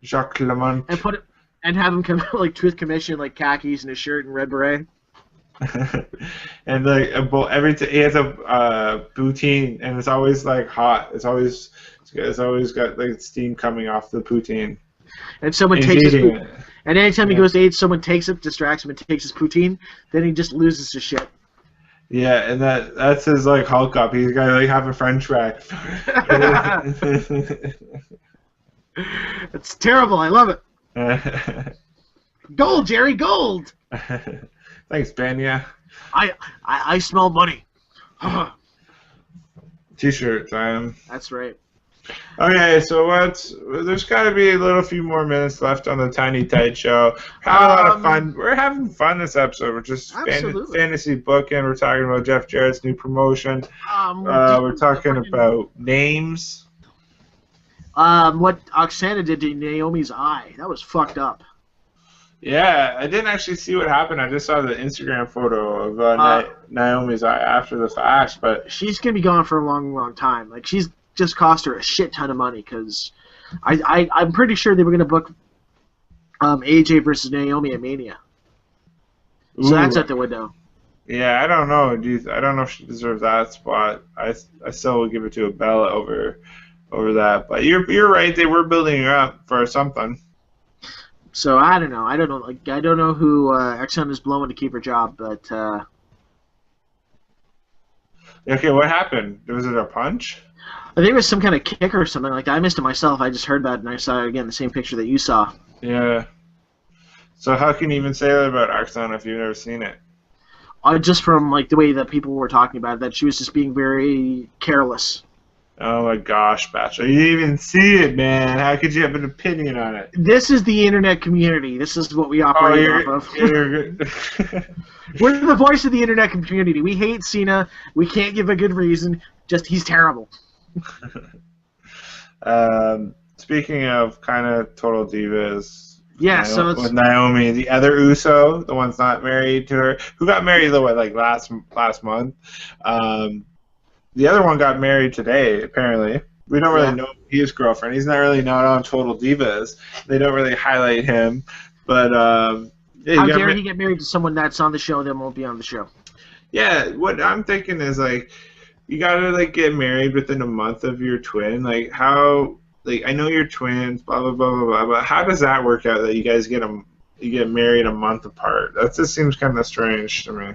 Jacques Lamont.
And have him come like with commission, like khakis and a shirt and red beret.
And like he has a poutine, and it's always like hot. It's always got like steam coming off the poutine.
And someone takes his poutine. And anytime he goes to eat, someone takes it, distracts him, and takes his poutine. Then he just loses his shit.
Yeah, and that's his like Hulk up. He's got to like have a French rack.
It's terrible. I love it. Gold, Jerry, gold.
Thanks, Ben. Yeah.
I smell money.
T-shirts.
That's right.
Okay, so there's got to be a few more minutes left on the Tiny Tight Show. Having a lot of fun. We're having fun this episode. We're just fantasy booking. We're talking about Jeff Jarrett's new promotion. We're talking about names.
What Oksana did to Naomi's eye. That was fucked up.
Yeah, I didn't actually see what happened. I just saw the Instagram photo of Naomi's eye after the fact. But
she's going to be gone for a long, long time. Like, she's just cost her a shit ton of money because I'm pretty sure they were going to book AJ versus Naomi at Mania. So that's out the window.
Yeah, I don't know. I don't know if she deserves that spot. I still would give it to a Bella over that. But you're right. They were building her up for something.
So I don't know. I don't know who Exxon is blowing to keep her job, but.
Okay, what happened? Was it a punch?
I think it was some kind of kick or something like that. I missed it myself. I just heard about it, and I saw, again, the same picture that you saw.
Yeah. So how can you even say that about Oksana if you've never seen it?
Just from like the way that people were talking about it, that she was just being very careless.
Oh my gosh, Bachelor. You didn't even see it, man. How could you have an opinion on it?
This is the internet community. This is what we operate off of. We're the voice of the internet community. We hate Cena. We can't give a good reason. Just he's terrible.
Speaking of kind of total divas,
yeah. So it's
with Naomi, the other Uso, the one's not married to her, who got married like last month. The other one got married today. Apparently, we don't really know his girlfriend. He's not really known on Total Divas. They don't really highlight him, but how
dare he get married to someone that's on the show that won't be on the show?
Yeah, what I'm thinking is like, you gotta like get married within a month of your twin. Like how, like I know you're twins, blah blah blah blah blah. But how does that work out that you guys get married a month apart? That just seems kind of strange to me.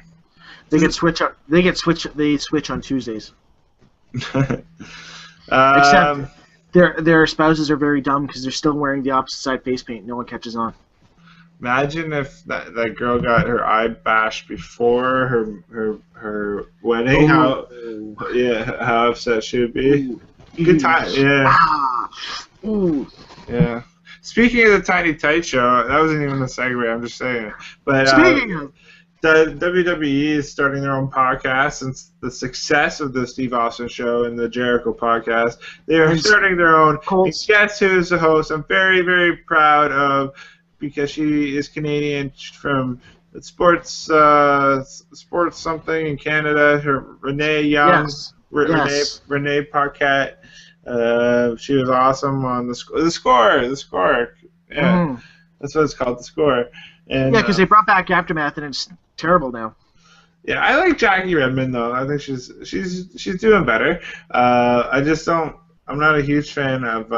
They switch on Tuesdays.
Except
their spouses are very dumb because they're still wearing the opposite side face paint. No one catches on.
Imagine if that girl got her eye bashed before her wedding.
Ooh.
How upset she would be.
Ooh.
Good time. Yeah.
Ooh.
Yeah. Speaking of the Tiny Tight Show, that wasn't even a segue. I'm just saying. But
speaking of.
the WWE is starting their own podcast since the success of the Steve Austin show and the Jericho podcast. They are starting their own. And guess who is the host? I'm very, very proud of, because she is Canadian from sports something in Canada. Renee Young,
Yes.
Renee Paquette. She was awesome on the score. Yeah, that's what it's called, the score. And,
yeah, because they brought back Aftermath, and it's terrible now.
Yeah, I like Jackie Redmond though. I think she's doing better. I just don't. I'm not a huge fan of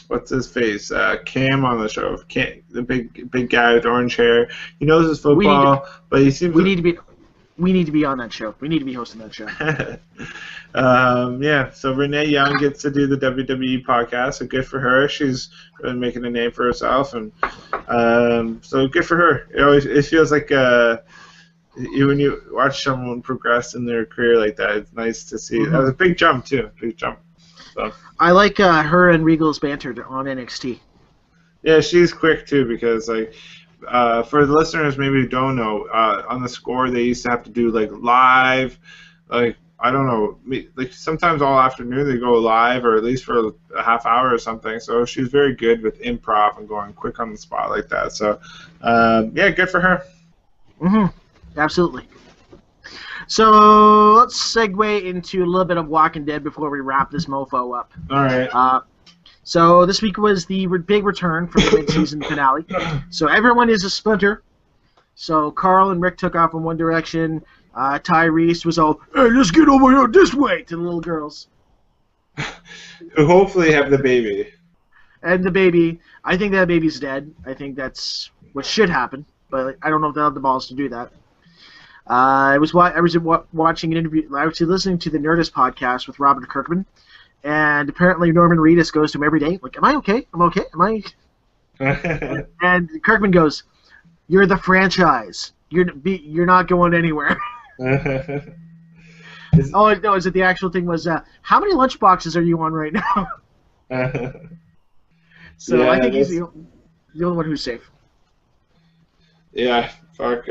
what's his face, Cam on the show. Cam, the big guy with orange hair. He knows his football, but he seems.
We need to be on that show. We need to be hosting that show.
Yeah, so Renee Young gets to do the WWE podcast, so good for her. She's really making a name for herself, and so good for her. It feels like when you watch someone progress in their career like that, it's nice to see. That was a big jump too, So.
I like her and Regal's banter on NXT.
Yeah, she's quick too, because for the listeners maybe who don't know, on the score they used to have to do live, I don't know, sometimes all afternoon they go live, or at least for a half hour or something. So she's very good with improv and going quick on the spot like that. So, yeah, good for her.
Absolutely. So let's segue into a little bit of Walking Dead before we wrap this mofo up.
All right.
So this week was the big return for the mid-season finale. So everyone is a splinter. So Carl and Rick took off in one direction. Tyrese was all, "Hey, let's get over here this way," to the little girls.
Who hopefully have the baby.
And the baby, I think that baby's dead. I think that's what should happen, but I don't know if they have the balls to do that. I was watching an interview. I was listening to the Nerdist podcast with Robert Kirkman, and apparently Norman Reedus goes to him every day, like, "Am I okay? I'm okay. Am I?" And Kirkman goes, "You're the franchise. You're not going anywhere." Oh no! Is it the actual thing? Was how many lunch boxes are you on right now? So yeah, I think he's the only one who's safe.
Yeah. Fuck.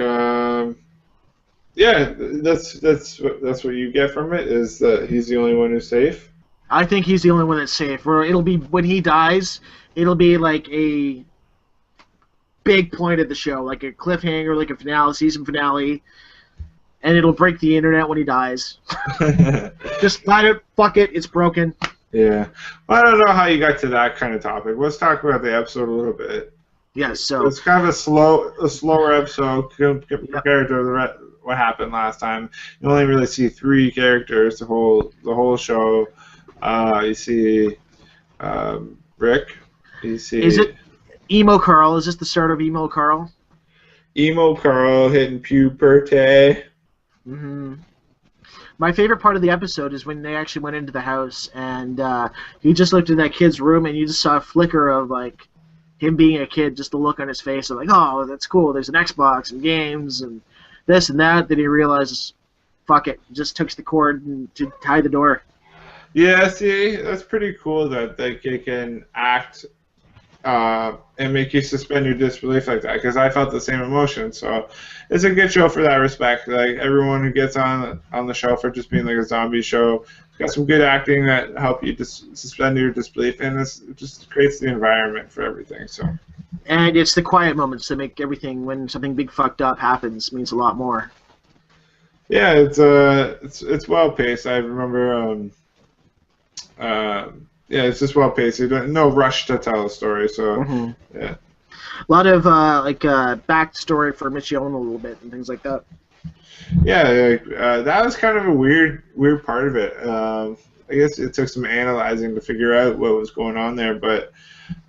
Yeah, that's what you get from it, is that he's the only one who's safe.
I think he's the only one that's safe. Or it'll be when he dies, it'll be like a big point of the show, like a cliffhanger, like a season finale, and it'll break the internet when he dies. Just let it. Fuck it. It's broken.
Yeah. Well, I don't know how you got to that kind of topic. Let's talk about the episode a little bit.
Yeah. So
it's kind of a slower episode compared to what happened last time. You only really see 3 characters the whole show. You see Rick. You see.
Is it Emo Carl? Is this the start of Emo Carl?
Emo Carl hitting puberty.
My favorite part of the episode is when they actually went into the house, and he just looked in that kid's room, and you just saw a flicker of like him being a kid, just the look on his face of like, "Oh, that's cool. There's an Xbox and games and this and that." Then he realizes, fuck it, just took the cord to tie the door.
Yeah, see, that's pretty cool that they can act and make you suspend your disbelief like that, because I felt the same emotion. So it's a good show for that respect. Like everyone who gets on the show for just being like a zombie show, it's got some good acting that help you suspend your disbelief, and it just creates the environment for everything. So.
And it's the quiet moments that make everything, when something big fucked up happens, means a lot more.
Yeah, it's well paced. I remember. Yeah, it's just well paced. No rush to tell a story. So yeah.
A lot of backstory for Michonne a little bit and things like that.
Yeah, that was kind of a weird part of it. I guess it took some analyzing to figure out what was going on there, but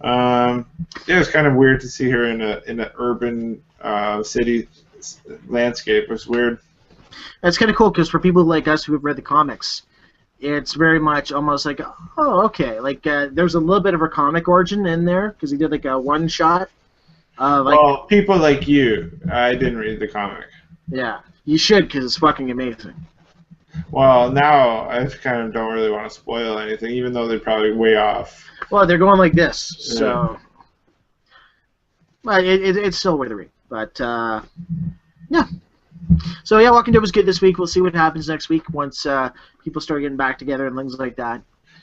yeah, it was kind of weird to see her in an urban city landscape. It was weird.
That's kind of cool, because for people like us who have read the comics, it's very much almost like, oh, okay. Like there's a little bit of her comic origin in there, because he did like a one shot.
Well, people like you, I didn't read the comic.
Yeah, you should, because it's fucking amazing.
Well, now I kind of don't really want to spoil anything, even though they're probably way off.
Well, they're going like this, so. But it's still worth the read. But Yeah. So yeah, Walking Dead was good this week. We'll see what happens next week once people start getting back together and things like that.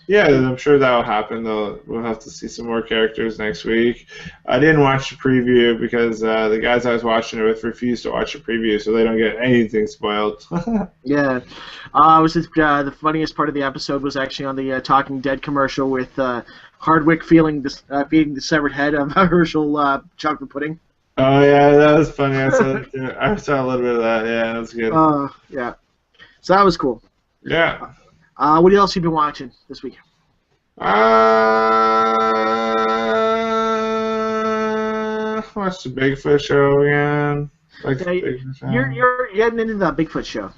Yeah, I'm sure that'll happen. We'll have to see some more characters next week. I didn't watch the preview because the guys I was watching it with refused to watch the preview, so they don't get anything spoiled.
Yeah. The funniest part of the episode was actually on the Talking Dead commercial with Hardwick feeding the severed head of Herschel chocolate pudding.
Oh yeah, that was funny. I saw a little bit of that. Yeah, that was good.
Yeah. So that was cool.
Yeah.
What else have you been watching this week?
Watched the Bigfoot show again. Like the Bigfoot show.
You're getting into the Bigfoot show.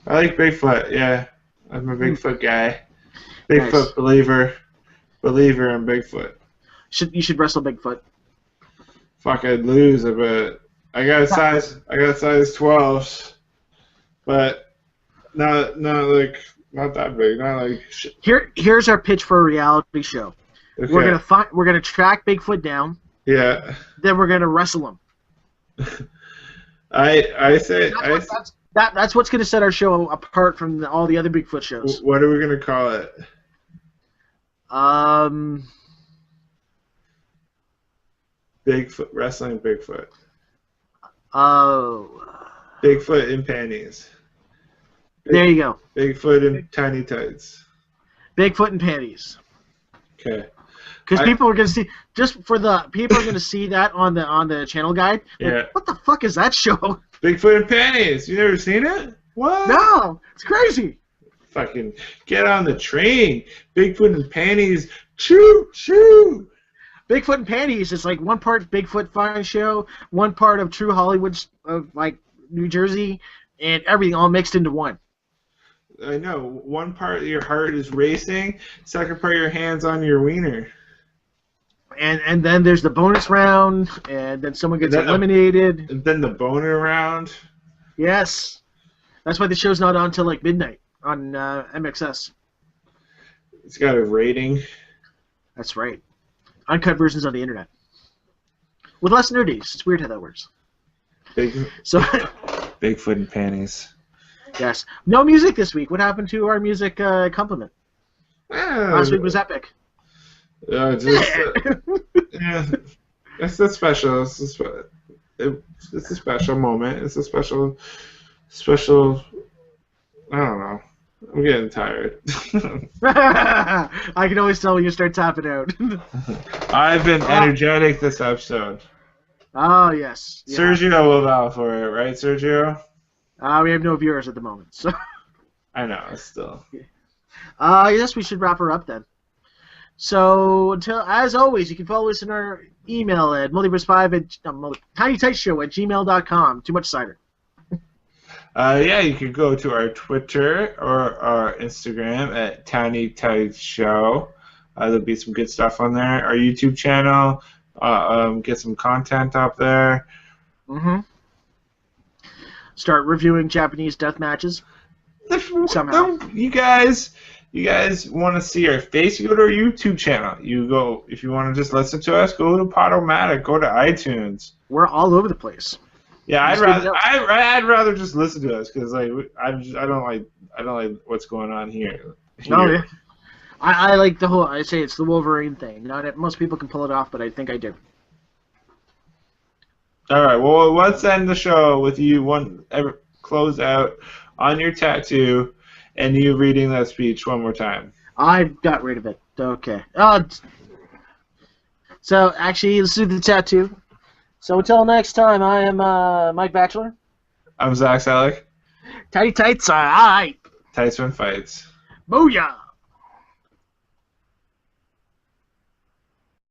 I like Bigfoot. Yeah, I'm a Bigfoot guy. Bigfoot
Nice.
believer in Bigfoot.
You should wrestle Bigfoot.
Fuck, I'd lose a bit. I got size 12s, but not that big. Not like shit.
Here's our pitch for a reality show.
Okay.
We're gonna track Bigfoot down.
Yeah.
Then we're gonna wrestle him. That's what's gonna set our show apart from all the other Bigfoot shows.
What are we gonna call it? Bigfoot wrestling Bigfoot.
Oh.
Bigfoot in panties.
There you go.
Bigfoot in tiny tights.
Bigfoot and panties.
Okay.
Because people are gonna see people are gonna see that on the channel guide. Like,
Yeah.
what the fuck is that show?
Bigfoot in panties. You never seen it? What?
No, it's crazy.
Fucking get on the train. Bigfoot in panties. Choo choo.
Bigfoot and panties is like one part Bigfoot fine show, one part of True Hollywood of like New Jersey, and everything all mixed into one.
I know. One part of your heart is racing. Second part, your hands on your wiener.
And then there's the bonus round, and then someone gets eliminated.
And then the boner round.
Yes, that's why the show's not on until like midnight on MXS.
It's got a rating.
That's right. Uncut versions on the internet with less nerdies. It's weird how that works.
Bigfoot in panties.
Yes. No music this week. What happened to our music compliment? Last week was epic.
Yeah, it's a special. It's a special moment. It's a special. I don't know. I'm getting tired.
I can always tell when you start tapping out.
I've been energetic this episode.
Oh, yes. Yeah.
Sergio will vow for it, right, Sergio?
We have no viewers at the moment, so.
I know, still.
Yes, we should wrap her up then. So, as always, you can follow us in our email at multiverse5 at tinytightshow@gmail.com. Too much cider.
Yeah, you could go to our Twitter or our Instagram at tinytightshow. There'll be some good stuff on there. Our YouTube channel, get some content up there.
Mm-hmm. Start reviewing Japanese death matches. Somehow.
You guys want to see our face? You go to our YouTube channel. You go if you want to just listen to us. Go to Podomatic. Go to iTunes.
We're all over the place.
Yeah, I'd rather just listen to us because like I don't like what's going on here.
Oh yeah. I like the whole. I say it's the Wolverine thing. Not most people can pull it off, but I think I do.
All right. Well, let's end the show with you close out on your tattoo and you reading that speech one more time.
I got rid of it. Okay. So actually, let's do the tattoo. So until next time, I am Mike Batchelor.
I'm Zach Selleck.
Tighty tights, alright.
Tights win fights.
Booyah!